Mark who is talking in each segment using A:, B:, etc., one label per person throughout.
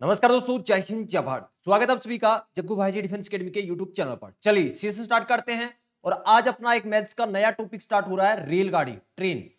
A: नमस्कार दोस्तों, जय हिंद जय भारत। स्वागत है आप सभी का जग्गू भाई जी डिफेंस एकेडमी के यूट्यूब चैनल पर। चलिए सेशन स्टार्ट करते हैं और आज अपना एक मैथ्स का नया टॉपिक स्टार्ट हो रहा है, रेलगाड़ी ट्रेन।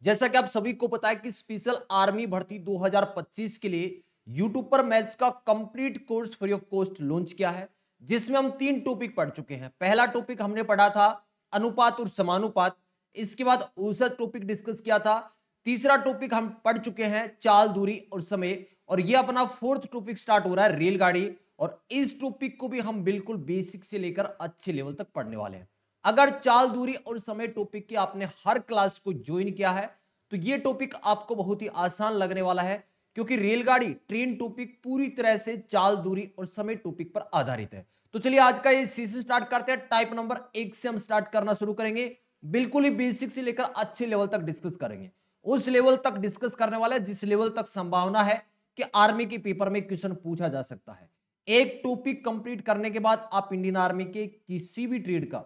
A: जैसा कि आप सभी को पता है कि स्पेशल आर्मी भर्ती 2025 के लिए यूट्यूब पर मैथ्स का complete course free of cost launch किया है, जिसमें हम 3 टॉपिक पढ़ चुके हैं। पहला टॉपिक हमने पढ़ा था अनुपात और समानुपात। इसके बाद औसत टॉपिक डिस्कस किया था। तीसरा टॉपिक हम पढ़ चुके हैं चाल, दूरी और समय। और ये अपना फोर्थ टॉपिक स्टार्ट हो रहा है, रेलगाड़ी। और इस टॉपिक को भी हम बिल्कुल बेसिक से लेकर अच्छे लेवल तक पढ़ने वाले हैं। अगर चाल, दूरी और समय टॉपिक की आपने हर क्लास को ज्वाइन किया है तो ये टॉपिक आपको बहुत ही आसान लगने वाला है, क्योंकि रेलगाड़ी ट्रेन टॉपिक पूरी तरह से चाल, दूरी और समय टॉपिक पर आधारित है। तो चलिए आज का ये सीरीज स्टार्ट करते हैं। टाइप नंबर 1 से हम स्टार्ट करना शुरू करेंगे। बिल्कुल ही बेसिक से लेकर अच्छे लेवल तक डिस्कस करेंगे। उस लेवल तक डिस्कस करने वाले जिस लेवल तक संभावना है कि आर्मी के पेपर में क्वेश्चन पूछा जा सकता है। एक टॉपिक कंप्लीट करने के बाद आप इंडियन आर्मी के किसी भी ट्रेड का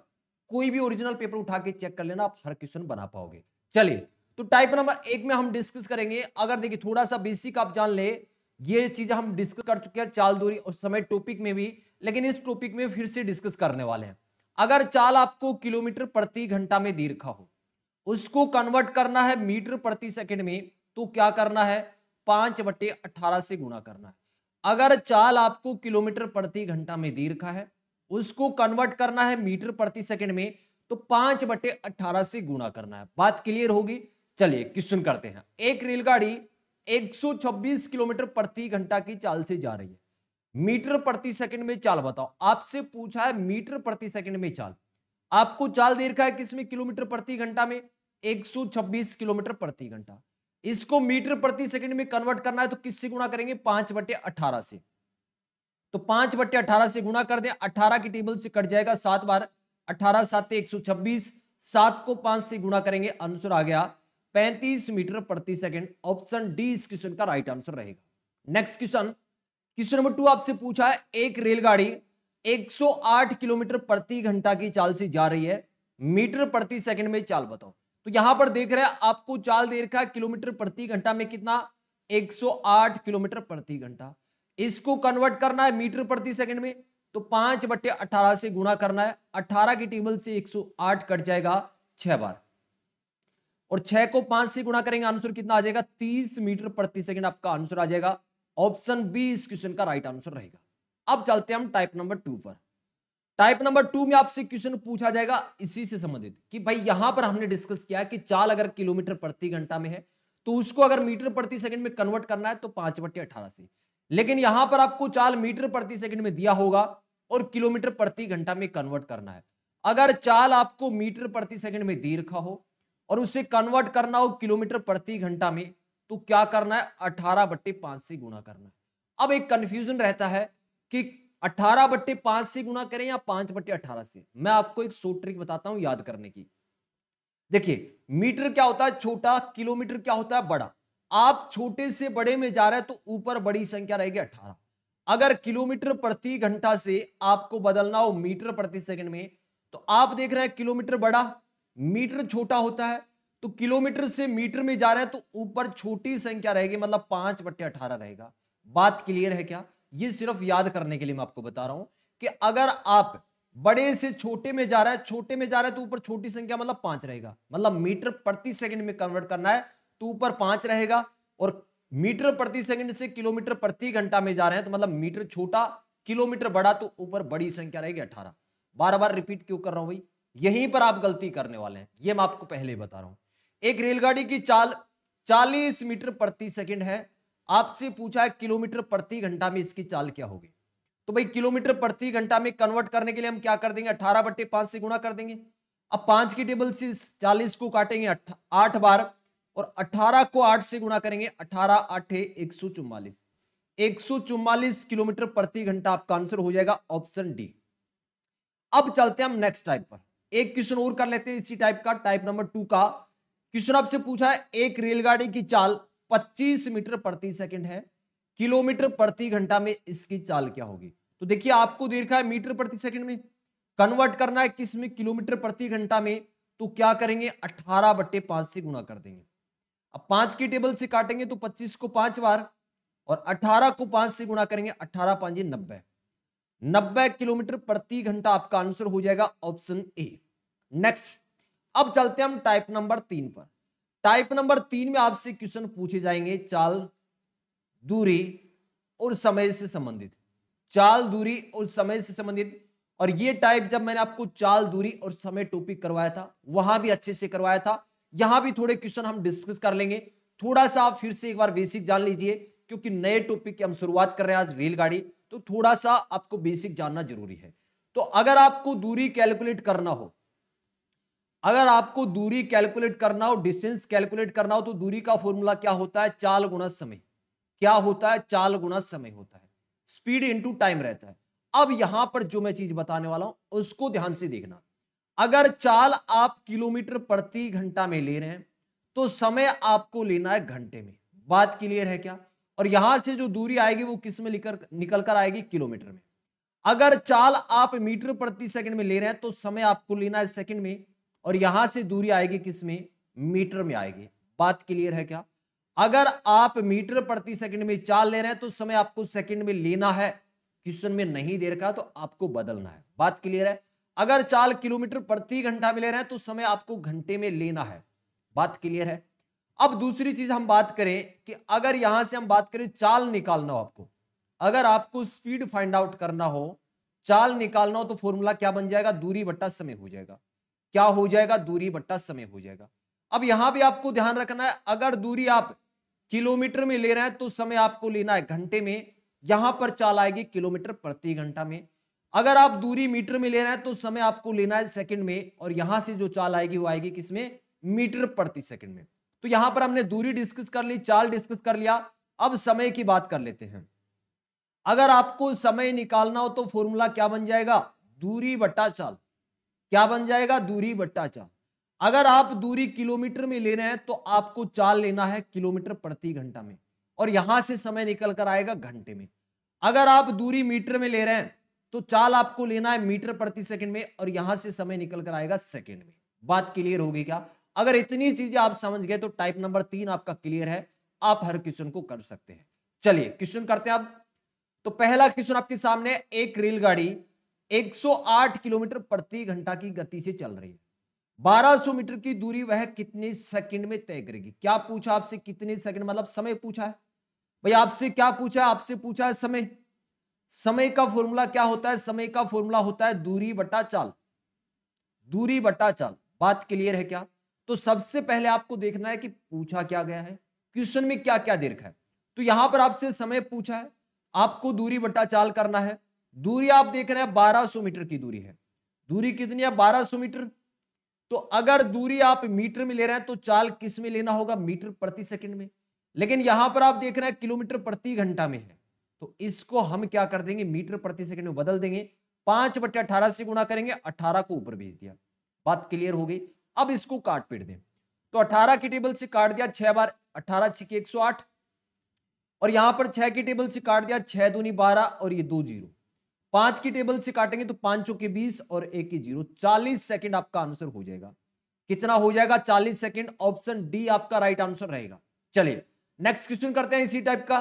A: कोई भी ओरिजिनल पेपर उठा के चेक कर लेना, आप हर क्वेश्चन बना पाओगे। चलिए, तो टाइप नंबर 1 में हम डिस्कस करेंगे। अगर देखिए थोड़ा सा बेसिक आप जान ले, ये चीजें हम डिस्कस कर चुके हैं चाल, दूरी और समय टॉपिक में भी, लेकिन इस टॉपिक में फिर से डिस्कस करने वाले हैं। अगर चाल आपको किलोमीटर प्रति घंटा में दे रखा हो, उसको कन्वर्ट करना है मीटर प्रति सेकंड में, तो क्या करना है, 5/18 से गुणा करना है। अगर चाल आपको किलोमीटर प्रति घंटा में दे रखा है, उसको कन्वर्ट करना है मीटर प्रति सेकंड में, तो 5/18 से गुणा करना है। बात क्लियर होगी। चलिए क्वेश्चन करते हैं। एक रेलगाड़ी 126 किलोमीटर प्रति घंटा की चाल से जा रही है। मीटर प्रति सेकंड में चाल बताओ। आपसे पूछा है मीटर प्रति सेकंड में चाल। आपको चाल दे रखा है किसमें, किलोमीटर प्रति घंटा में, 126 किलोमीटर प्रति घंटा। इसको मीटर प्रति सेकंड में कन्वर्ट करना है तो किससे गुणा करेंगे, 5/18 से। तो 5/18 से गुणा कर दें, 18 की टेबल से कट जाएगा 7 बार, 18 7 126, 7 को 5 से गुणा करेंगे, आंसर आ गया 35 मीटर प्रति सेकंड। ऑप्शन डी इस क्वेश्चन का राइट आंसर रहेगा। नेक्स्ट क्वेश्चन, क्वेश्चन नंबर 2 आपसे पूछा है, एक रेलगाड़ी 108 किलोमीटर प्रति घंटा की चाल से जा रही है, मीटर प्रति सेकंड में चाल बताओ। तो यहां पर देख रहे हैं आपको चाल दे रखा है किलोमीटर प्रति घंटा में कितना, 108 किलोमीटर प्रति घंटा। इसको कन्वर्ट करना है मीटर प्रति सेकंड में, तो 5/18 से गुणा करना है। 18 की टेबल से 108 कट जाएगा 6 बार, और 6 को 5 से गुणा करेंगे, आंसर कितना आ जाएगा, 30 मीटर प्रति सेकंड आपका आंसर आ जाएगा। ऑप्शन बी इस क्वेश्चन का राइट आंसर रहेगा। अब चलते हैं हम टाइप नंबर 2 पर। टाइप नंबर 2 में आपसे क्वेश्चन पूछा जाएगा इसी से संबंधित, कि भाई यहां पर हमने डिस्कस किया कि चाल अगर किलोमीटर प्रति घंटा में है तो उसको अगर मीटर प्रति सेकंड में कन्वर्ट करना है तो 5/18 से। लेकिन यहां पर आपको चाल मीटर प्रति सेकंड में दिया होगा और किलोमीटर प्रति घंटा में कन्वर्ट करना है। अगर चाल आपको मीटर प्रति सेकंड में दे रखा हो और उसे कन्वर्ट करना हो किलोमीटर प्रति घंटा में, तो क्या करना है, 18/5 से गुणा करना है। अब एक कंफ्यूजन रहता है कि 18/5 से गुणा करें या 5/18 से। मैं आपको एक शॉर्ट ट्रिक बताता हूं याद करने की। देखिए, मीटर क्या होता है छोटा, किलोमीटर क्या होता है बड़ा। आप छोटे से बड़े में जा रहे हैं तो ऊपर बड़ी संख्या रहेगी 18। अगर किलोमीटर प्रति घंटा से आपको बदलना हो मीटर प्रति सेकंड में, तो आप देख रहे हैं किलोमीटर बड़ा, मीटर छोटा होता है, तो किलोमीटर से मीटर में जा रहे हैं तो ऊपर छोटी संख्या रहेगी, मतलब 5/18 रहेगा। बात क्लियर है क्या? ये सिर्फ याद करने के लिए मैं आपको बता रहा हूं कि अगर आप बड़े से छोटे में जा रहा है, छोटे में जा रहा है तो ऊपर छोटी संख्या मतलब 5 रहेगा, मतलब मीटर प्रति सेकंड में कन्वर्ट करना है तो ऊपर 5 रहेगा। और मीटर प्रति सेकंड से किलोमीटर प्रति घंटा में जा रहे हैं तो मतलब मीटर छोटा, किलोमीटर बड़ा, तो ऊपर बड़ी संख्या रहेगी 18। बार बार रिपीट क्यों कर रहा हूं भाई, यहीं पर आप गलती करने वाले हैं, ये मैं आपको पहले ही बता रहा हूं। एक रेलगाड़ी की चाल 40 मीटर प्रति सेकंड है। आपसे पूछा है किलोमीटर प्रति घंटा में इसकी चाल क्या होगी। तो भाई किलोमीटर प्रति घंटा में कन्वर्ट करने के लिए हम क्या कर देंगे, 18/5 से गुणा कर देंगे। अब 5 की टेबल से 40 को काटेंगे 8 बार, और 18 को 8 से गुणा करेंगे, 18 8 144। 144 किलोमीटर प्रति घंटा आपका आंसर हो जाएगा, ऑप्शन डी। अब चलते हैं हम नेक्स्ट टाइप पर। एक क्वेश्चन और कर लेते हैं इसी टाइप का, टाइप नंबर 2 का। क्वेश्चन आपसे पूछा है, एक रेलगाड़ी की चाल 25 मीटर प्रति सेकंड है, किलोमीटर प्रति घंटा में इसकी चाल क्या होगी। तो देखिए आपको दे रखा है मीटर प्रति सेकंड में, कन्वर्ट करना है किस में, किलोमीटर प्रति घंटा में, तो क्या करेंगे, 18/5 से गुणा कर देंगे। अब 5 की टेबल से काटेंगे तो 25 को 5 बार, और 18 को 5 से गुणा करेंगे, 18 5 90, 90 किलोमीटर प्रति घंटा आपका आंसर हो जाएगा ऑप्शन ए। नेक्स्ट, अब चलते हैं हम टाइप नंबर 3 पर। टाइप नंबर 3 में आपसे क्वेश्चन पूछे जाएंगे चाल, दूरी और समय से संबंधित, चाल, दूरी और समय से संबंधित। और ये टाइप जब मैंने आपको चाल, दूरी और समय टॉपिक करवाया था वहां भी अच्छे से करवाया था, यहां भी थोड़े क्वेश्चन हम डिस्कस कर लेंगे। थोड़ा सा आप फिर से एक बार बेसिक जान लीजिए, क्योंकि नए टॉपिक की हम शुरुआत कर रहे हैं आज, रेलगाड़ी, तो थोड़ा सा आपको बेसिक जानना जरूरी है। तो अगर आपको दूरी कैलकुलेट करना हो, अगर आपको दूरी कैलकुलेट करना हो, डिस्टेंस कैलकुलेट करना हो, तो दूरी का फॉर्मूला क्या होता है? चाल गुणा समय। क्या होता है? चाल गुणा समय होता है, स्पीड इनटू टाइम रहता है। अब यहां पर जो मैं चीज बताने वाला हूं उसको ध्यान से देखना। अगर चाल आप किलोमीटर प्रति घंटा में ले रहे हैं तो समय आपको लेना है घंटे में। बात क्लियर है क्या? और यहां से जो दूरी आएगी वो किस में निकल कर आएगी? किलोमीटर में। अगर चाल आप मीटर प्रति सेकंड में ले रहे हैं तो समय आपको लेना है सेकंड में, और यहां से दूरी आएगी किस में? मीटर में आएगी। बात क्लियर है क्या? अगर आप मीटर प्रति सेकंड में चाल ले रहे हैं तो समय आपको सेकंड में लेना है, क्वेश्चन में नहीं दे रखा तो आपको बदलना है। बात क्लियर है? अगर चाल किलोमीटर प्रति घंटा में ले रहे हैं तो समय आपको घंटे में लेना है। बात क्लियर है? अब दूसरी चीज हम बात करें कि अगर यहां से हम बात करें चाल निकालना हो आपको, अगर आपको स्पीड फाइंड आउट करना हो, चाल निकालना हो, तो फॉर्मूला क्या बन जाएगा? दूरी बट्टा समय हो जाएगा। क्या हो जाएगा? दूरी बट्टा समय हो जाएगा। अब यहां भी आपको ध्यान रखना है, अगर दूरी आप किलोमीटर में ले रहे हैं तो समय आपको लेना है घंटे में, यहां पर चाल आएगी किलोमीटर प्रति घंटा में। अगर आप दूरी मीटर में ले रहे हैं तो समय आपको लेना है सेकंड में, और यहां से जो चाल आएगी वो आएगी किसमें? मीटर प्रति सेकंड में। तो यहां पर हमने दूरी डिस्कस कर ली, चाल डिस्कस कर लिया, अब समय की बात कर लेते हैं। अगर आपको समय निकालना हो तो फॉर्मूला क्या बन जाएगा? दूरी बट्टा चाल। क्या बन जाएगा? दूरी बट्टा चाल। अगर आप दूरी किलोमीटर में ले रहे हैं तो आपको चाल लेना है किलोमीटर प्रति घंटा में, और यहां से समय निकल कर आएगा घंटे में। अगर आप दूरी मीटर में ले रहे हैं तो चाल आपको लेना है मीटर प्रति सेकंड में, और यहां से समय निकल कर आएगा सेकंड में। बात क्लियर होगी क्या? अगर इतनी चीजें आप समझ गए तो टाइप नंबर 3 आपका क्लियर है, आप हर क्वेश्चन को कर सकते हैं। चलिए क्वेश्चन करते हैं अब। तो पहला क्वेश्चन आपके सामने, एक रेलगाड़ी 108 किलोमीटर प्रति घंटा की गति से चल रही है, 1200 मीटर की दूरी वह कितने सेकंड में तय करेगी? क्या पूछा आपसे? कितने सेकंड, मतलब समय पूछा है भाई। आपसे क्या पूछा है? आपसे पूछा है समय। समय का फॉर्मूला क्या होता है? समय का फॉर्मूला होता है दूरी बटा चाल। दूरी बटा चाल। बात क्लियर है क्या? तो सबसे पहले आपको देखना है कि पूछा क्या गया है, क्वेश्चन में क्या क्या दे रखा है। तो यहां पर आपसे समय पूछा है, आपको दूरी बटा चाल करना है। दूरी आप देख रहे हैं 1200 मीटर की दूरी है। दूरी कितनी है? 1200 मीटर। तो अगर दूरी आप मीटर में ले रहे हैं तो चाल किस में लेना होगा? मीटर प्रति सेकंड में। लेकिन यहां पर आप देख रहे हैं किलोमीटर प्रति घंटा में है, तो इसको हम क्या कर देंगे? मीटर प्रति सेकंड में बदल देंगे। 5/18 से गुणा करेंगे, 18 को ऊपर भेज दिया। बात क्लियर हो गई? अब इसको काट पीट दें, तो 18 की टेबल से काट दिया 6 बार, 18 6 के 108, और यहां पर 6 की टेबल से काट दिया 6 दूनी 12, और ये 2 जीरो। 5 की टेबल से काटेंगे तो 5 चौके 20 और 1 की 0, 40 सेकंड आपका आंसर हो जाएगा। कितना हो जाएगा? 40 सेकंड। ऑप्शन डी आपका राइट आंसर रहेगा। चलिए नेक्स्ट क्वेश्चन करते हैं इसी टाइप का।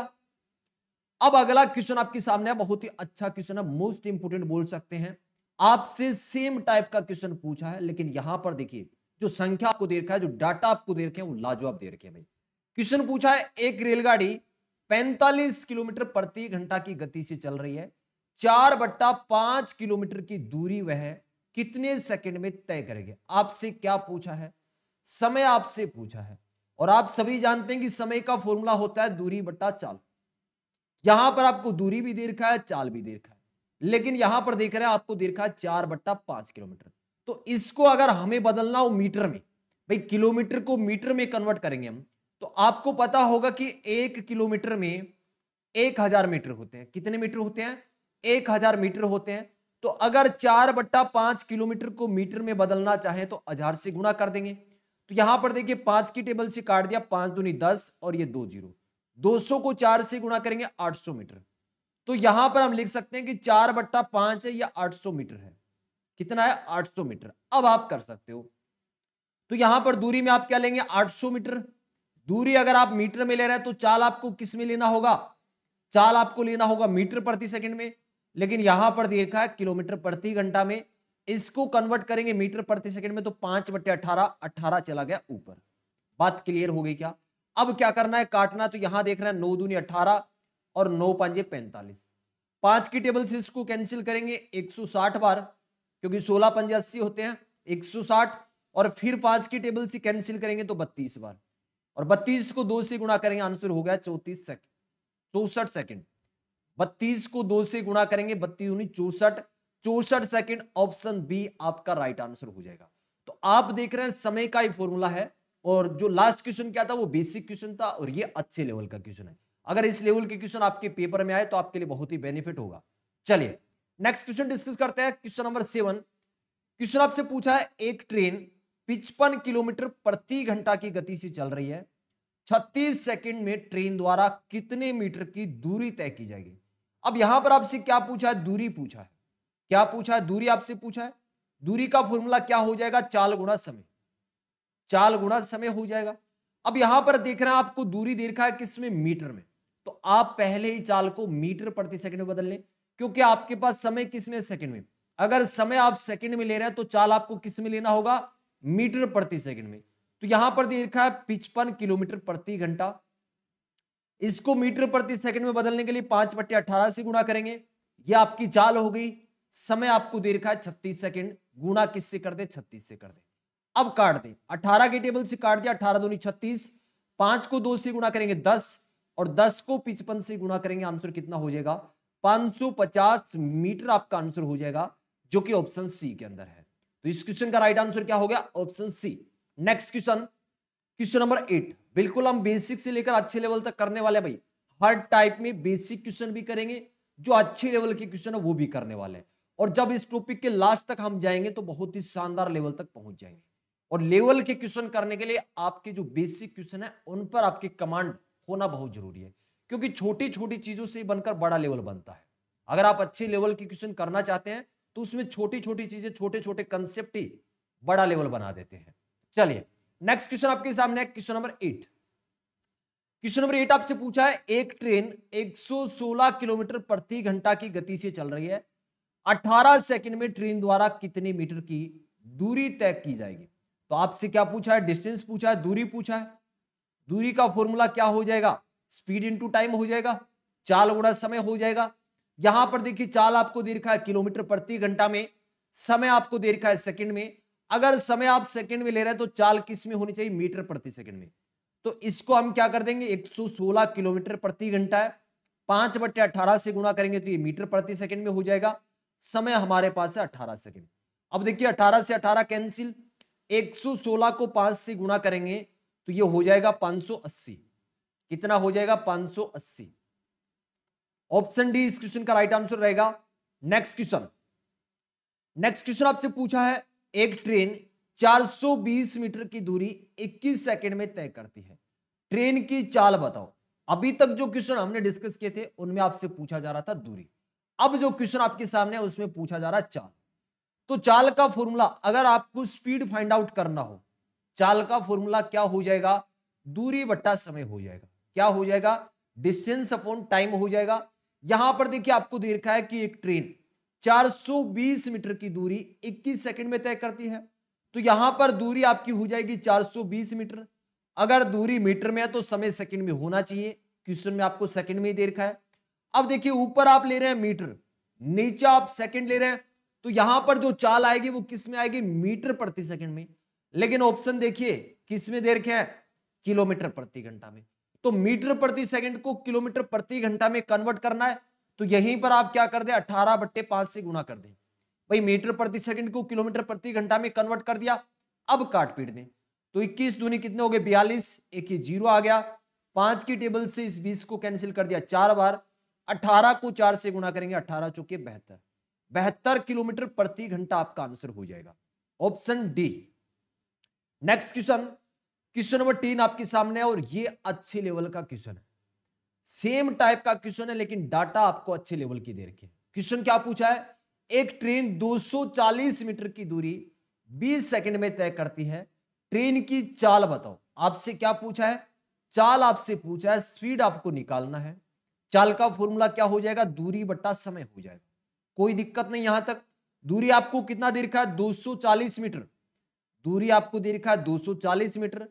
A: अब अगला क्वेश्चन आपके सामने है, बहुत ही अच्छा क्वेश्चन है, मोस्ट इंपोर्टेंट बोल सकते हैं। आपसे सेम टाइप का क्वेश्चन पूछा है, लेकिन यहां पर देखिए जो संख्या आपको दे रखा है, जो डाटा आपको दे रखे हैं, वो लाजवाब दे रखे हैं भाई। क्वेश्चन पूछा है, एक रेलगाड़ी 45 किलोमीटर प्रति घंटा की गति से चल रही है, 4/5 किलोमीटर की दूरी वह कितने सेकंड में तय करेंगे? आपसे क्या पूछा है? समय आपसे पूछा है, और आप सभी जानते हैं कि समय का फॉर्मूला होता है दूरी बटा चाल। यहां पर आपको दूरी भी दे रखा है, चाल भी दे रखा है, लेकिन यहां पर देख रहे हैं आपको दे रखा है 4/5 किलोमीटर। तो इसको अगर हमें बदलना हो मीटर में, भाई किलोमीटर को मीटर में कन्वर्ट करेंगे हम, तो आपको पता होगा कि 1 किलोमीटर में 1000 मीटर होते हैं। कितने मीटर होते हैं? 1000 मीटर होते हैं। तो अगर 4/5 किलोमीटर को मीटर में बदलना चाहें तो 1000 से गुणा कर देंगे। तो यहां पर देखिए 5 की टेबल से काट दिया, 5 दूनी 10 और ये 2 जीरो, 200 को 4 से गुणा करेंगे 800 मीटर। तो यहां पर हम लिख सकते हैं कि 4/5 है या 800 मीटर है। कितना है? 800 मीटर। अब आप कर सकते हो, तो यहां पर दूरी में आप क्या लेंगे? 800 मीटर। दूरी अगर आप मीटर में ले रहे हैं तो चाल आपको किस में लेना होगा? चाल आपको लेना होगा मीटर प्रति सेकंड में, लेकिन यहां पर देखा है किलोमीटर प्रति घंटा में। इसको कन्वर्ट करेंगे मीटर प्रति सेकंड में तो 5/18, 18 चला गया ऊपर। बात क्लियर हो गई क्या? अब क्या करना है, काटना। तो यहां देख रहे हैं 9 दूनी 18 और 9 पंजे 45। 5 की टेबल से इसको कैंसिल करेंगे 160 बार, क्योंकि 16 पंजे 80 होते हैं, 160। और फिर 5 की टेबल से कैंसिल करेंगे तो 32 बार, और 32 को 2 से गुणा करेंगे, आंसर हो गया 34 सेकंड, 64 सेकंड। 32 को 2 से गुणा करेंगे, 32 दूनी 64, 64 सेकंड। ऑप्शन बी आपका राइट आंसर हो जाएगा। तो आप देख रहे हैं समय का ही फॉर्मूला है, और जो लास्ट क्वेश्चन क्या था वो बेसिक क्वेश्चन था, और ये अच्छे लेवल का क्वेश्चन है। अगर इस लेवल के क्वेश्चन आपके पेपर में आए तो आपके लिए बहुत ही बेनिफिट होगा। चलिए नेक्स्ट क्वेश्चन डिस्कस करते हैं। Question number 7। क्वेश्चन आपसे पूछा है, एक ट्रेन 55 किलोमीटर प्रति घंटा की गति से चल रही है, 36 सेकंड में ट्रेन द्वारा कितने मीटर की दूरी तय की जाएगी। अब यहां पर आपसे क्या पूछा है, दूरी पूछा है। क्या पूछा है, दूरी आपसे पूछा है। दूरी का फॉर्मूला क्या हो जाएगा, चाल गुणा समय, चाल गुणा समय हो जाएगा। अब यहां पर देख रहे हैं आपको दूरी दे रखा है किसमें, मीटर में, तो आप पहले ही चाल को मीटर प्रति सेकंड में बदल लें, क्योंकि आपके पास समय किसमें, सेकंड में। अगर समय आप सेकंड में ले रहे हैं तो चाल आपको किस में लेना होगा, मीटर प्रति सेकंड में। तो यहां पर दे रखा है 55 किलोमीटर प्रति घंटा, इसको मीटर प्रति सेकंड में बदलने के लिए 5/18 से गुणा करेंगे, यह आपकी चाल हो गई। समय आपको दे रखा है 36 सेकंड, गुणा किससे कर दे, 36 से कर दे। अब काट दे, 18 के टेबल से काट दिया, 18 दूनी 36, 5 को 2 से गुणा करेंगे 10, और 10 को 55 से गुणा करेंगे, आंसर कितना हो जाएगा, 550 मीटर आपका आंसर हो जाएगा, जो कि ऑप्शन सी के अंदर है। तो इस क्वेश्चन का राइट आंसर क्या हो गया, option C. Next question, question number 8। बिल्कुल हम बेसिक से लेकर अच्छे लेवल तक करने वाले हैं भाई। हर टाइप में बेसिक क्वेश्चन भी करेंगे, जो अच्छे लेवल के क्वेश्चन है वो भी करने वाले हैं। और जब इस टॉपिक के लास्ट तक हम जाएंगे तो बहुत ही शानदार लेवल तक पहुंच जाएंगे। और लेवल के क्वेश्चन करने के लिए आपके जो बेसिक क्वेश्चन है उन पर आपकी कमांड होना बहुत जरूरी है, क्योंकि छोटी छोटी चीजों से बनकर बड़ा लेवल बनता है। अगर आप अच्छे लेवल के क्वेश्चन करना चाहते हैं तो उसमें छोटी छोटी चीजें, छोटे छोटे कंसेप्ट ही बड़ा लेवल बना देते हैं। चलिए नेक्स्ट क्वेश्चन आपके सामने है, क्वेश्चन नंबर 8। क्वेश्चन नंबर 8 आपसे पूछा है, एक ट्रेन 116 किलोमीटर प्रति घंटा की गति से चल रही है, 18 सेकंड में ट्रेन द्वारा कितने मीटर की दूरी तय की जाएगी। तो आपसे क्या पूछा है, डिस्टेंस पूछा है, दूरी पूछा है। दूरी का फॉर्मूला क्या हो जाएगा, स्पीड इनटू टाइम हो जाएगा, चाल गुणा समय हो जाएगा। यहां पर देखिए चाल आपको दे रखा है किलोमीटर प्रति घंटा में, समय आपको दे रखा है सेकंड में। अगर समय आप सेकंड में ले रहे हैं तो चाल किस में होनी चाहिए, मीटर प्रति सेकंड में। तो इसको हम क्या कर देंगे, 116 किलोमीटर प्रति घंटा है, 5/18 से गुणा करेंगे तो ये मीटर प्रति सेकंड में हो जाएगा। समय हमारे पास है 18 सेकंड। अब देखिए 18 से 18 कैंसिल, 116 को 5 से गुणा करेंगे तो ये हो जाएगा 580। कितना हो जाएगा, 580। ऑप्शन डी इस क्वेश्चन का राइट आंसर रहेगा। नेक्स्ट क्वेश्चन, नेक्स्ट क्वेश्चन आपसे पूछा है, एक ट्रेन 420 मीटर की दूरी 21 सेकंड में तय करती है, ट्रेन की चाल बताओ। अभी तक जो क्वेश्चन हमने डिस्कस किए थे उनमें आपसे पूछा जा रहा था दूरी, अब जो क्वेश्चन आपके सामने है उसमें पूछा जा रहा है चाल। तो चाल का फॉर्मूला, अगर आपको स्पीड फाइंड आउट करना हो, चाल का फॉर्मूला क्या हो जाएगा, दूरी बट्टा समय हो जाएगा। क्या हो जाएगा, डिस्टेंस अपॉन टाइम हो जाएगा। यहां पर देखिए आपको दे रखा है कि एक ट्रेन 420 मीटर की दूरी 21 सेकंड में तय करती है, तो यहां पर दूरी आपकी हो जाएगी 420 मीटर। अगर दूरी मीटर में है तो समय सेकंड में होना चाहिए, क्वेश्चन में आपको सेकंड में ही दे रखा है। अब देखिए ऊपर आप ले रहे हैं मीटर, नीचे आप सेकंड ले रहे हैं, तो यहां पर जो चाल आएगी वो किस में आएगी, मीटर प्रति सेकंड में। लेकिन ऑप्शन देखिए किस में दे रखे हैं, किलोमीटर प्रति घंटा में। तो मीटर प्रति सेकंड को किलोमीटर प्रति घंटा में कन्वर्ट करना है, तो यहीं पर आप क्या कर दे, 18/5 से गुणा कर दें। भाई मीटर प्रति सेकंड को किलोमीटर प्रति घंटा में कन्वर्ट कर दिया। अब काट पीट दें, तो 21 दूनी कितने हो गए, 42, एक ही जीरो आ गया। 5 की टेबल से इस 20 को कैंसिल कर दिया 4 बार, 18 को 4 से गुणा करेंगे, 18 चौके 72, 72 किलोमीटर प्रति घंटा आपका आंसर हो जाएगा, option D. Next question, question number 3 आपके सामने है, और ये अच्छे लेवल का क्वेश्चन है, सेम टाइप का क्वेश्चन है लेकिन डाटा आपको अच्छे लेवल की दे रखी है। क्वेश्चन क्या पूछा है, एक ट्रेन 240 मीटर की दूरी 20 सेकंड में तय करती है, ट्रेन की चाल बताओ। आपसे क्या पूछा है, चाल आपसे पूछा है, स्पीड आपको निकालना है। चाल का फॉर्मूला क्या हो जाएगा, दूरी बटा समय हो जाएगा। कोई दिक्कत नहीं यहां तक। दूरी आपको कितना दे रखा है, 240 मीटर। दूरी आपको दे रखा है 240 मीटर।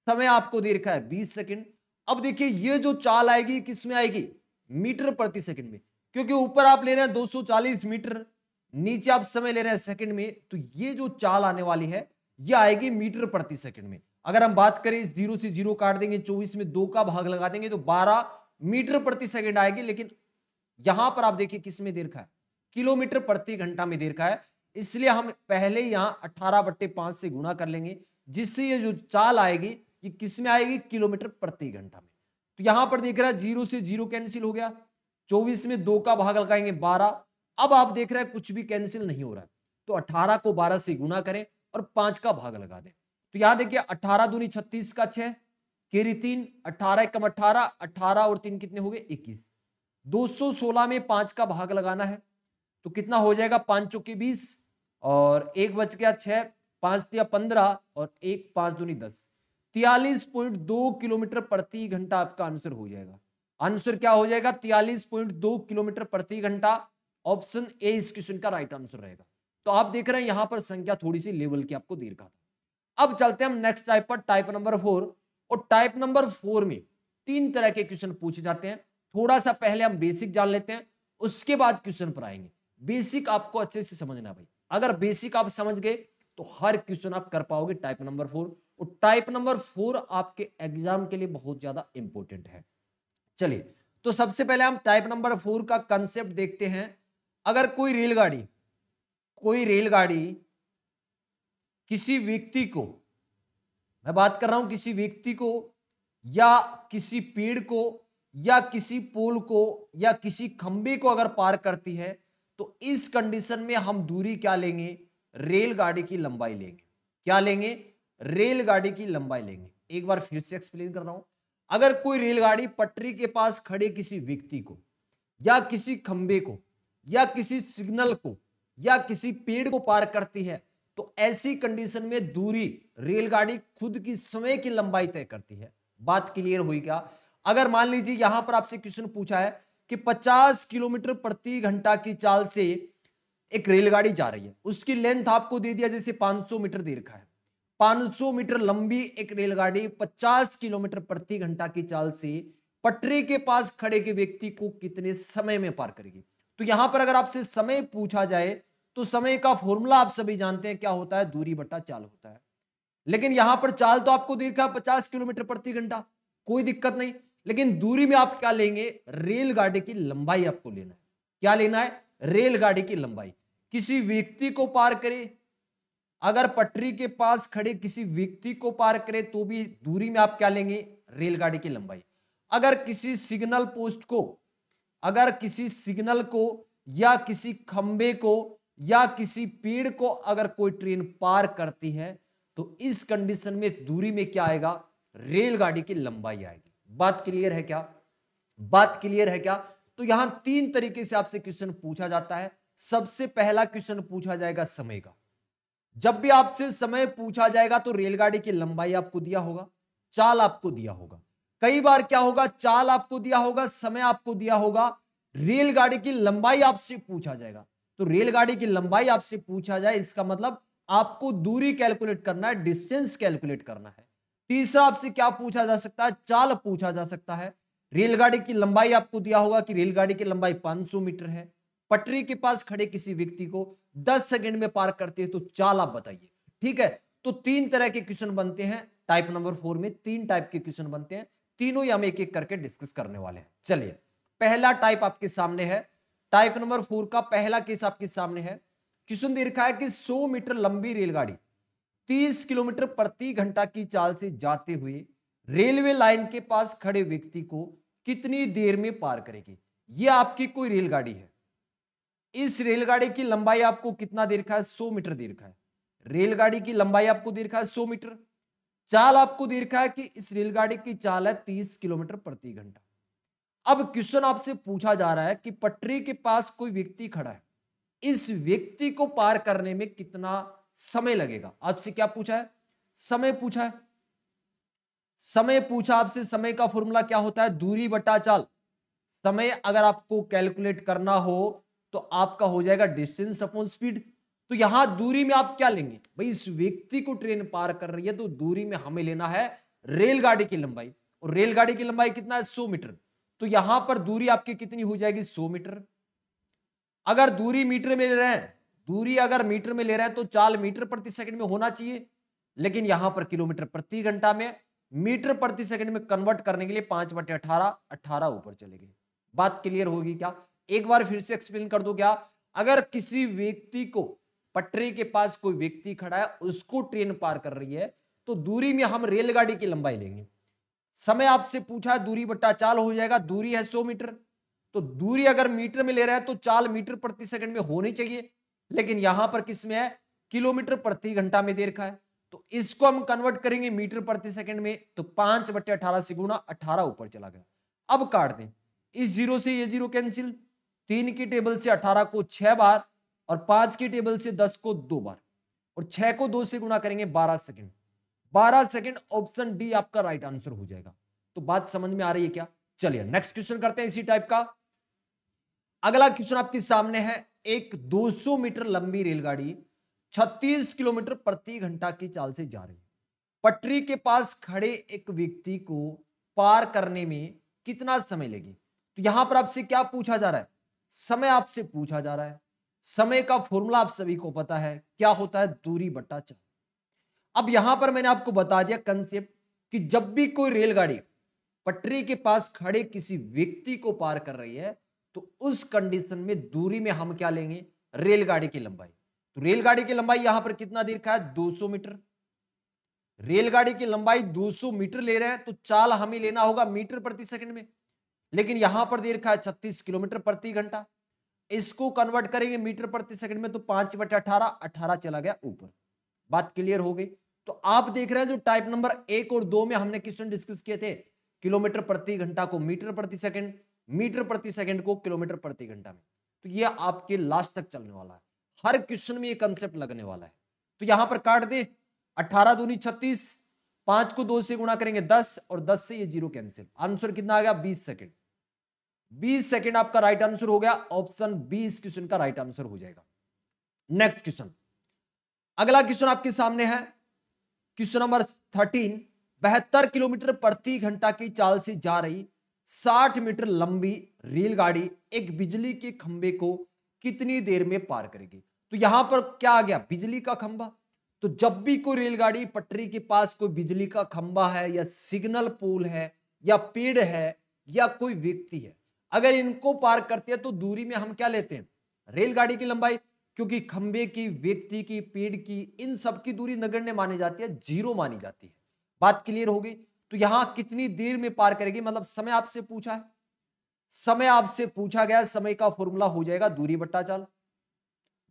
A: समय आपको दे रखा है 20 सेकंड। अब देखिए ये जो चाल आएगी किस में आएगी, मीटर प्रति सेकंड में, क्योंकि ऊपर आप ले रहे हैं 240 मीटर, नीचे आप समय ले रहे हैं सेकंड में, तो ये जो चाल आने वाली है ये आएगी मीटर प्रति सेकंड में। अगर हम बात करें, जीरो से जीरो काट देंगे, 24 में 2 का भाग लगा देंगे तो 12 मीटर प्रति सेकंड आएगी। लेकिन यहां पर आप देखिए किस में दे रखा है, किलोमीटर प्रति घंटा में दे रखा है, इसलिए हम पहले यहां 18/5 से गुणा कर लेंगे, जिससे ये जो चाल आएगी ये किस में आएगी, किलोमीटर प्रति घंटा में। तो यहां पर देख रहा है जीरो से जीरो कैंसिल हो गया, 24 में 2 का भाग लगाएंगे 12। अब आप देख रहे हैं कुछ भी कैंसिल नहीं हो रहा है, तो 18 को 12 से गुणा करें और 5 का भाग लगा दें। तो यहां देखिए 18 दूनी 36 का 6, केरी 3, 18 कम 18, 18 और 3 कितने हो गए, 21। 216 में 5 का भाग लगाना है तो कितना हो जाएगा, 5 चौके 20 और 1 बच गया 6, 5 दिया 15 और 1 5 दूनी 10, 43.2 किलोमीटर प्रति घंटा आपका आंसर हो जाएगा। आंसर क्या हो जाएगा, 43.2 किलोमीटर प्रति घंटा। ऑप्शन ए इस क्वेश्चन का राइट आंसर रहेगा। तो आप देख रहे हैं यहां पर संख्या थोड़ी सी लेवल की आपको दे रखा था। अब चलते हैं हम नेक्स्ट टाइप पर, टाइप नंबर 4। और टाइप नंबर 4 में 3 तरह के क्वेश्चन पूछे जाते हैं। थोड़ा सा पहले हम बेसिक जान लेते हैं, उसके बाद क्वेश्चन पर आएंगे। बेसिक आपको अच्छे से समझना भाई, अगर बेसिक आप समझ गए तो हर क्वेश्चन आप कर पाओगे टाइप नंबर 4। और टाइप नंबर 4 आपके एग्जाम के लिए बहुत ज्यादा इंपॉर्टेंट है। चलिए, तो सबसे पहले हम टाइप नंबर 4 का कंसेप्ट देखते हैं। अगर कोई रेलगाड़ी किसी व्यक्ति को, मैं बात कर रहा हूं किसी व्यक्ति को या किसी पेड़ को या किसी पोल को या किसी खंबे को अगर पार करती है, तो इस कंडीशन में हम दूरी क्या लेंगे, रेलगाड़ी की लंबाई लेंगे। क्या लेंगे, रेलगाड़ी की लंबाई लेंगे। एक बार फिर से एक्सप्लेन कर रहा हूं। अगर कोई रेलगाड़ी पटरी के पास खड़े किसी व्यक्ति को या किसी खंबे को या किसी सिग्नल को या किसी पेड़ को पार करती है, तो ऐसी कंडीशन में दूरी रेलगाड़ी खुद की समय की लंबाई तय करती है। बात क्लियर हुई क्या। अगर मान लीजिए यहां पर आपसे क्वेश्चन पूछा है कि 50 किलोमीटर प्रति घंटा की चाल से एक रेलगाड़ी जा रही है, उसकी लेंथ आपको दे दिया जैसे 500 मीटर दे रखा है। 500 मीटर लंबी एक रेलगाड़ी 50 किलोमीटर प्रति घंटा की चाल से पटरी के पास खड़े के व्यक्ति को कितने समय में पार करेगी। तो यहां पर अगर आपसे समय पूछा जाए तो समय का फॉर्मूला आप सभी जानते हैं क्या होता है, दूरी बटा चाल होता है। लेकिन यहां पर चाल तो आपको दे रखा है 50 किलोमीटर प्रति घंटा, कोई दिक्कत नहीं। लेकिन दूरी में आप क्या लेंगे, रेलगाड़ी की लंबाई आपको लेना है। क्या लेना है, रेलगाड़ी की लंबाई। किसी व्यक्ति को पार करे, अगर पटरी के पास खड़े किसी व्यक्ति को पार करे तो भी दूरी में आप क्या लेंगे, रेलगाड़ी की लंबाई। अगर किसी सिग्नल पोस्ट को, अगर किसी सिग्नल को या किसी खंबे को या किसी पेड़ को अगर कोई ट्रेन पार करती है, तो इस कंडीशन में दूरी में क्या आएगा, रेलगाड़ी की लंबाई आएगी। बात क्लियर है क्या, बात क्लियर है क्या। तो यहां 3 तरीके से आपसे क्वेश्चन पूछा जाता है। सबसे पहला क्वेश्चन पूछा जाएगा समय का। जब भी आपसे समय पूछा जाएगा तो रेलगाड़ी की लंबाई आपको दिया होगा, चाल आपको दिया होगा। कई बार क्या होगा, चाल आपको दिया होगा, समय आपको दिया होगा, रेलगाड़ी की लंबाई आपसे पूछा जाएगा। तो रेलगाड़ी की लंबाई आपसे पूछा जाए, इसका मतलब आपको दूरी कैलकुलेट करना है, डिस्टेंस कैलकुलेट करना है। तीसरा आपसे क्या पूछा जा सकता है, चाल पूछा जा सकता है। रेलगाड़ी की लंबाई आपको दिया होगा कि रेलगाड़ी की लंबाई 500 मीटर है, पटरी के पास खड़े किसी व्यक्ति को 10 सेकंड में पार करते हैं, तो चाल आप बताइए। ठीक है, तो 3 तरह के क्वेश्चन बनते हैं टाइप नंबर 4 में। 3 टाइप के क्वेश्चन बनते हैं, तीनों ही हम एक एक करके डिस्कस करने वाले हैं। चलिए, पहला टाइप आपके सामने है। टाइप नंबर 4 का पहला केस आपके सामने है। क्वेश्चन दे रखा है कि 100 मीटर लंबी रेलगाड़ी 30 किलोमीटर प्रति घंटा की चाल से जाते हुए रेलवे लाइन के पास खड़े व्यक्ति को कितनी देर में पार करेगी। यह आपकी कोई रेलगाड़ी है। इस रेलगाड़ी की लंबाई आपको कितना दे रखा है, 100 मीटर दे रखा है। रेलगाड़ी की लंबाई आपको दे रखा है 100 मीटर। चाल आपको दे रखा है कि इस रेलगाड़ी की चाल है 30 किलोमीटर प्रति घंटा। अब क्वेश्चन आपसे पूछा जा रहा है कि पटरी के पास कोई व्यक्ति खड़ा है, इस व्यक्ति को पार करने में कितना समय लगेगा। आपसे क्या पूछा है, समय पूछा है। समय पूछा आपसे, समय का फॉर्मूला क्या होता है, दूरी बटा चाल। समय अगर आपको कैलकुलेट करना हो तो आपका हो जाएगा डिस्टेंस अपॉन स्पीड। तो यहां दूरी में आप क्या लेंगे भाई, इस व्यक्ति को ट्रेन पार कर रही है तो दूरी में हमें लेना है रेलगाड़ी की लंबाई, और रेलगाड़ी की लंबाई कितना है 100 मीटर। तो यहां पर दूरी आपकी कितनी हो जाएगी 100 मीटर। अगर दूरी मीटर में ले रहे हैं, दूरी अगर मीटर में ले रहे हैं तो चाल मीटर प्रति सेकंड में होना चाहिए, लेकिन यहां पर किलोमीटर प्रति घंटा में, मीटर प्रति सेकंड में कन्वर्ट करने के लिए 5/18 18 ऊपर चलेगी। बात क्लियर होगी क्या? एक बार फिर से एक्सप्लेन कर दो क्या? अगर किसी व्यक्ति को पटरी के पास कोई व्यक्ति खड़ा है, उसको ट्रेन पार कर रही है, तो दूरी में हम रेलगाड़ी की लंबाई लेंगे। समय आपसे पूछा है दूरी बट्टा चाल हो जाएगा, दूरी है 100 मीटर, तो दूरी अगर मीटर में ले रहे हैं तो चाल मीटर प्रति सेकंड में होनी चाहिए, लेकिन यहां पर किस में है किलोमीटर प्रति घंटा में दे रखा है। तो इसको हम कन्वर्ट करेंगे मीटर प्रति सेकंड में, तो 5/18 से गुणा 18 ऊपर चला गया। अब काट दें, इस जीरो से ये जीरो कैंसिल, 3 की टेबल से 18 को 6 बार, और 5 की टेबल से 10 को 2 बार, और 6 को 2 से गुणा करेंगे 12 सेकंड। 12 सेकंड ऑप्शन डी आपका राइट आंसर हो जाएगा। तो बात समझ में आ रही है क्या? चलिए नेक्स्ट क्वेश्चन करते हैं इसी टाइप का। अगला क्वेश्चन आपके सामने है, एक 200 मीटर लंबी रेलगाड़ी 36 किलोमीटर प्रति घंटा की चाल से जा रही है। पटरी के पास खड़े एक व्यक्ति को पार करने में कितना समय लेगी? तो यहां पर आपसे क्या पूछा जा रहा है? समय आपसे पूछा जा रहा है। समय का फॉर्मूला आप सभी को पता है, क्या होता है? दूरी बट्टा चाल। अब यहां पर मैंने आपको बता दिया कंसेप्ट कि जब भी कोई रेलगाड़ी पटरी के पास खड़े किसी व्यक्ति को पार कर रही है, तो उस कंडीशन में दूरी में हम क्या लेंगे? रेलगाड़ी की लंबाई। तो रेलगाड़ी की लंबाई यहां पर कितना दे रखा है? 200 मीटर। रेलगाड़ी की लंबाई 200 मीटर ले रहे हैं, तो चाल हमें लेना होगा मीटर प्रति सेकंड में, लेकिन यहां पर दे रखा है 36 किलोमीटर प्रति घंटा। इसको कन्वर्ट करेंगे मीटर प्रति सेकंड में, तो 5/18 18 चला गया ऊपर। बात क्लियर हो गई? तो आप देख रहे हैं जो टाइप नंबर 1 और 2 में हमने क्वेश्चन डिस्कस किए थे, किलोमीटर प्रति घंटा को मीटर प्रति सेकंड, मीटर प्रति सेकंड को किलोमीटर प्रति घंटा में, तो ये आपके लास्ट तक चलने वाला है। हर क्वेश्चन में ये कंसेप्ट लगने वाला है। तो यहां पर काट दे, 18 दूनी 36, 5 को 2 से गुणा करेंगे 10, और 10 से ये जीरो कैंसिल। आंसर कितना आ गया? 20 सेकंड। 20 सेकंड आपका राइट आंसर हो गया। ऑप्शन बी इस क्वेश्चन का राइट आंसर हो जाएगा। नेक्स्ट क्वेश्चन, अगला क्वेश्चन आपके सामने है, क्वेश्चन नंबर 13। 72 किलोमीटर प्रति घंटा की चाल से जा रही 60 मीटर लंबी रेलगाड़ी एक बिजली के खंभे को कितनी देर में पार करेगी? तो यहां पर क्या आ गया? बिजली का खंभा। तो जब भी कोई रेलगाड़ी पटरी के पास कोई बिजली का खंभा है, या सिग्नल पोल है, या पेड़ है, या कोई व्यक्ति है, अगर इनको पार करते हैं तो दूरी में हम क्या लेते हैं? रेलगाड़ी की लंबाई, क्योंकि खंभे की, व्यक्ति की, पेड़ की, इन सब की दूरी नगण्य मानी जाती है, जीरो मानी जाती है। बात क्लियर होगी? तो यहां कितनी देर में पार करेगी, मतलब समय आपसे पूछा है, समय आपसे पूछा गया, समय का फॉर्मूला हो जाएगा दूरी बट्टा चाल।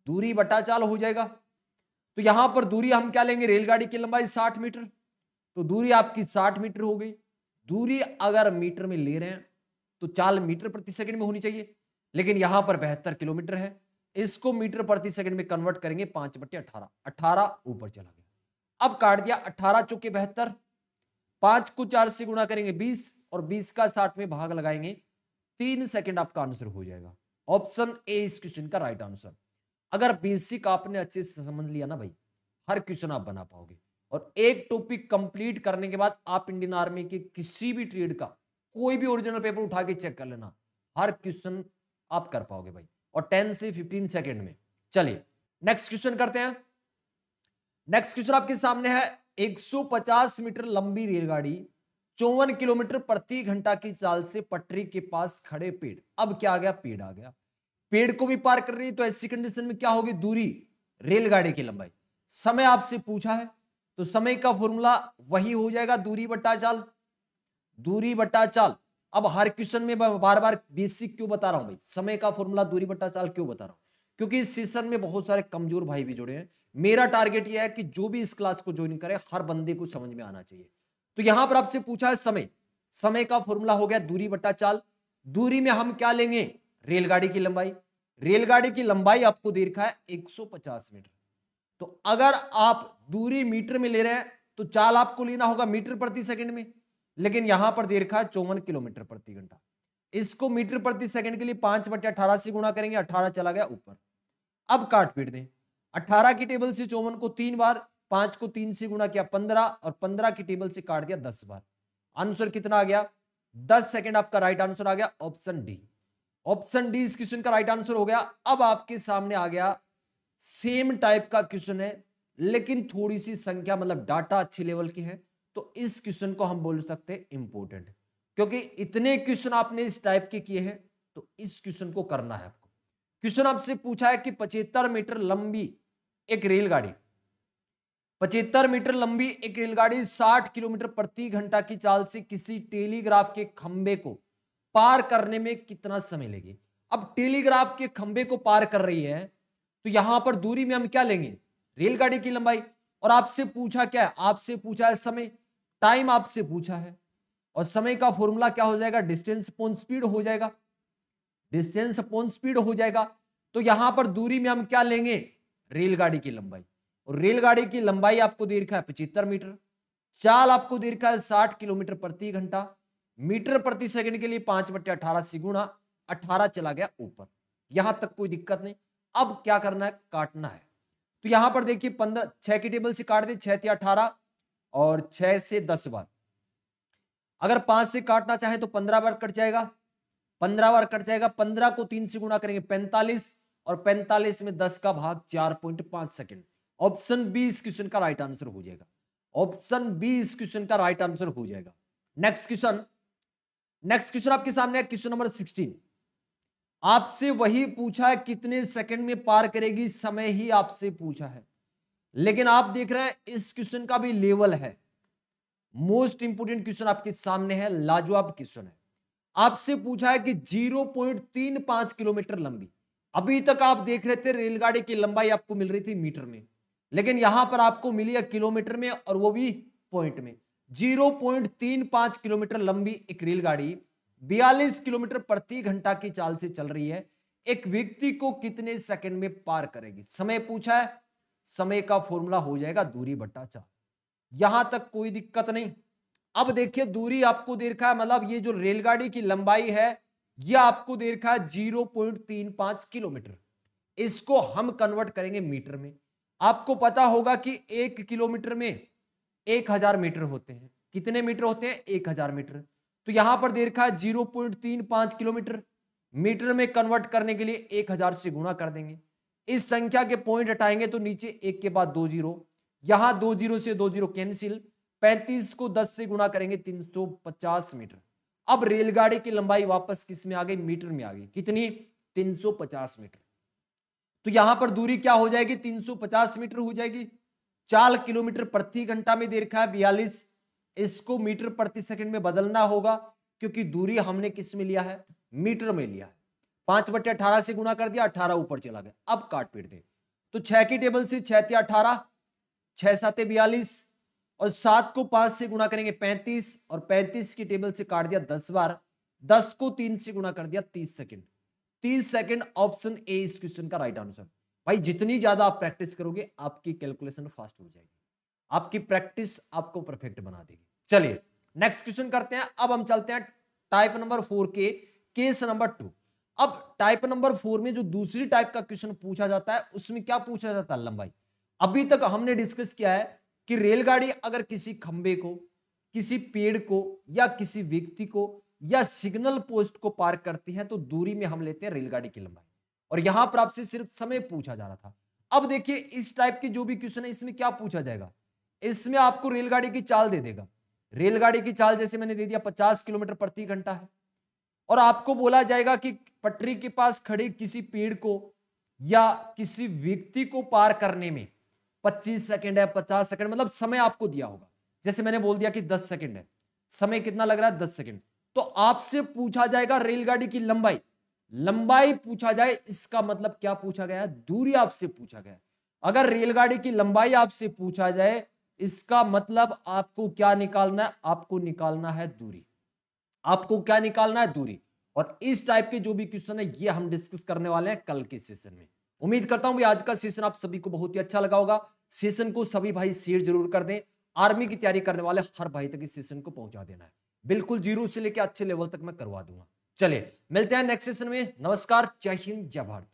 A: दूरी बट्टा चाल हो जाएगा। तो यहां पर दूरी हम क्या लेंगे? रेलगाड़ी की लंबाई 60 मीटर, तो दूरी आपकी 60 मीटर हो गई। दूरी अगर मीटर में ले रहे हैं तो चाल मीटर प्रति सेकंड में होनी चाहिए, लेकिन यहां पर 72 किलोमीटर है, इसको मीटर प्रति सेकंड में कन्वर्ट करेंगे 5/18 18 ऊपर चला गया। अब काट दिया, 18 चौके 72, 5 को 4 से गुणा करेंगे 20, और 20 का 60 में भाग लगाएंगे, 3 सेकंड आपका आंसर हो जाएगा। ऑप्शन ए इस क्वेश्चन का राइट आंसर। अगर बेसिक आपने अच्छे से समझ लिया ना भाई, हर क्वेश्चन आप बना पाओगे, और एक टॉपिक कंप्लीट करने के बाद आप इंडियन आर्मी के किसी भी ट्रेड का कोई भी ओरिजिनल पेपर उठा के चेक कर लेना, हर क्वेश्चन आप कर पाओगे भाई, और 10 से 15 सेकंड में। चलिए नेक्स्ट क्वेश्चन करते हैं। नेक्स्ट क्वेश्चन आपके सामने है, 150 मीटर लंबी रेलगाड़ी 54 किलोमीटर प्रति घंटा की चाल से पटरी के पास खड़े पेड़, अब क्या आ गया? पेड़ आ गया। पेड़ को भी पार कर रही है, तो ऐसी कंडीशन में क्या होगी? दूरी रेलगाड़ी की लंबाई। समय आपसे पूछा है, तो समय का फॉर्मूला वही हो जाएगा दूरी बट्टा चाल। दूरी बट्टा चाल। अब हर क्वेश्चन में बार बार बेसिक क्यों बता रहा हूं भाई? समय का फॉर्मूला दूरी बट्टा चाल क्यों बता रहा हूं? क्योंकि इस सेशन में बहुत सारे कमजोर भाई भी जुड़े हैं। मेरा टारगेट यह है कि जो भी इस क्लास को ज्वाइन करे, हर बंदे को समझ में आना चाहिए। तो यहां पर आपसे पूछा है समय, समय का फॉर्मूला हो गया दूरी बट्टा चाल। दूरी में हम क्या लेंगे? रेलगाड़ी की लंबाई। रेलगाड़ी की लंबाई आपको दे रखा है 150 मीटर, तो अगर आप दूरी मीटर में ले रहे हैं तो चाल आपको लेना होगा मीटर प्रति सेकंड में, लेकिन यहां पर दे रखा है 54 किलोमीटर प्रति घंटा। इसको मीटर प्रति सेकंड के लिए 5/18 से गुणा करेंगे, 18 चला गया ऊपर। अब काट पीट दें, 18 की टेबल से 54 को 3 बार, 5 को 3 से गुणा किया 15 और 15 की टेबल से काट दिया 10 बार। आंसर कितना आ गया? 10 सेकंड आपका राइट आंसर आ गया, ऑप्शन डी। ऑप्शन डी इस क्वेश्चन का राइट आंसर हो गया। अब आपके सामने आ गया सेम टाइप का क्वेश्चन है, लेकिन थोड़ी सी संख्या मतलब डाटा अच्छी लेवल की है, तो इस क्वेश्चन को हम बोल सकते हैं इंपोर्टेंट, क्योंकि इतने क्वेश्चन आपने इस टाइप के किए हैं, तो इस क्वेश्चन को करना है आपको। क्वेश्चन आपसे पूछा है कि 75 मीटर लंबी एक रेलगाड़ी 75 मीटर लंबी एक रेलगाड़ी 60 किलोमीटर प्रति घंटा की चाल से किसी टेलीग्राफ के खंबे को पार करने में कितना समय लेगी। अब टेलीग्राफ के खंबे को पार कर रही है, तो यहां पर दूरी में हम क्या लेंगे? रेलगाड़ी की लंबाई। और आपसे पूछा क्या है? आपसे पूछा है समय, टाइम आपसे पूछा है, और समय का फॉर्मूला क्या हो जाएगा? डिस्टेंस अपॉन स्पीड हो जाएगा। डिस्टेंस अपॉन स्पीड हो जाएगा, तो यहां पर दूरी में हम क्या लेंगे? रेलगाड़ी की लंबाई। और रेलगाड़ी की लंबाई आपको दे रखा है 75 मीटर, चाल आपको दे रखा है 60 किलोमीटर प्रति घंटा, मीटर प्रति सेकंड के लिए 5/18 से गुणा, 18 चला गया ऊपर। यहां तक कोई दिक्कत नहीं। अब क्या करना है? काटना है। तो यहां पर देखिए 15, 6 की टेबल से काट दे, 6 से 18 और 6 से 10 बार। अगर 5 से काटना चाहे तो 15 बार कट जाएगा, 15 बार कट जाएगा। 15 को 3 से गुणा करेंगे 45, और 45 में 10 का भाग 4.5 सेकंड। ऑप्शन बी इस क्वेश्चन का राइट आंसर हो जाएगा। ऑप्शन बी इस क्वेश्चन का राइट आंसर हो जाएगा। नेक्स्ट क्वेश्चन आपके सामने है, क्वेश्चन नंबर 16। आपसे वही पूछा है कितने सेकंड में पार करेगी, समय ही आपसे पूछा है, लेकिन आप देख रहे हैं इस क्वेश्चन का भी लेवल है। मोस्ट इंपोर्टेंट क्वेश्चन आपके सामने है, लाजवाब क्वेश्चन है। आपसे पूछा है कि 0.35 किलोमीटर लंबी। अभी तक आप देख रहे थे रेलगाड़ी की लंबाई आपको मिल रही थी मीटर में, लेकिन यहां पर आपको मिली है किलोमीटर में, और वो भी पॉइंट में। 0.35 किलोमीटर लंबी एक रेलगाड़ी 42 किलोमीटर प्रति घंटा की चाल से चल रही है, एक व्यक्ति को कितने सेकंड में पार करेगी। समय पूछा है, समय का फॉर्मूला हो जाएगा दूरी बटा चाल। यहां तक कोई दिक्कत नहीं। अब देखिए दूरी आपको दे रखा है, मतलब ये जो रेलगाड़ी की लंबाई है यह आपको दे रखा है 0.35 किलोमीटर। इसको हम कन्वर्ट करेंगे मीटर में। आपको पता होगा कि 1 किलोमीटर में 1000 मीटर होते हैं। कितने मीटर होते हैं? 1000 मीटर। तो यहां पर दे रखा है 0.35 किलोमीटर, मीटर में कन्वर्ट करने के लिए 1000 से गुणा कर देंगे। इस संख्या के पॉइंट हटाएंगे तो नीचे एक के बाद 2 जीरो, यहां 2 जीरो से 2 जीरो कैंसिल। 35 को 10 से गुणा करेंगे 350 मीटर। अब रेलगाड़ी की लंबाई वापस किस में आ गई? मीटर में आ गई। कितनी? 350 मीटर। तो यहां पर दूरी क्या हो जाएगी? 350 मीटर हो जाएगी। 4 किलोमीटर प्रति घंटा में दे रखा है 42, इसको मीटर प्रति सेकंड में बदलना होगा, क्योंकि दूरी हमने किस में लिया है? मीटर में लिया है। 5/18 से गुणा कर दिया, 18 ऊपर चला गया। अब काट पीट दे, तो 6 की टेबल से 6 × 18, 6 × 7 = 42, और 7 को 5 से गुणा करेंगे 35, और 35 की टेबल से काट दिया 10 बार। 10 को 3 से गुणा कर दिया 30 सेकंड। 30 सेकंड ऑप्शन ए इस क्वेश्चन का राइट आंसर। भाई जितनी ज्यादा आप प्रैक्टिस करोगे आपकी कैलकुलेशन फास्ट हो जाएगी, आपकी प्रैक्टिस आपको परफेक्ट बना देगी। चलिए नेक्स्ट क्वेश्चन करते हैं। अब हम चलते हैं टाइप नंबर 4 के केस नंबर 2। अब टाइप नंबर 4 में जो दूसरी टाइप का क्वेश्चन पूछा जाता है उसमें क्या पूछा जाता है? लंबाई। अभी तक हमने डिस्कस किया है कि रेलगाड़ी अगर किसी खंबे को, किसी पेड़ को, या किसी व्यक्ति को, या सिग्नल पोस्ट को पार करती है तो दूरी में हम लेते हैं रेलगाड़ी की लंबाई, और यहां पर आपसे सिर्फ समय पूछा जा रहा था। अब देखिए इस टाइप की जो भी क्वेश्चन है इसमें क्या पूछा जाएगा? इसमें आपको रेलगाड़ी की चाल दे देगा। रेलगाड़ी की चाल जैसे मैंने दे दिया 50 किलोमीटर प्रति घंटा है, और आपको बोला जाएगा कि पटरी के पास खड़े किसी पेड़ को या किसी व्यक्ति को पार करने में 25 सेकंड है, 50 सेकंड, मतलब समय आपको दिया होगा। जैसे मैंने बोल दिया कि 10 सेकंड है, समय कितना लग रहा है? 10 सेकंड। तो आपसे पूछा जाएगा रेलगाड़ी की लंबाई। लंबाई पूछा जाए इसका मतलब क्या पूछा गया है? दूरी आपसे पूछा गया है। अगर रेलगाड़ी की लंबाई आपसे पूछा जाए इसका मतलब आपको क्या निकालना है? आपको निकालना है दूरी। आपको क्या निकालना है? दूरी। और इस टाइप के जो भी क्वेश्चन है ये हम डिस्कस करने वाले हैं कल के सेशन में। उम्मीद करता हूं आज का सेशन आप सभी को बहुत ही अच्छा लगा होगा। सेशन को सभी भाई शेयर जरूर कर दें। आर्मी की तैयारी करने वाले हर भाई तक इस सेशन को पहुंचा देना है। बिल्कुल जीरो से लेकर अच्छे लेवल तक मैं करवा दूंगा। चलिए मिलते हैं नेक्स्ट सेशन में। नमस्कार, जय हिंद, जय भारत।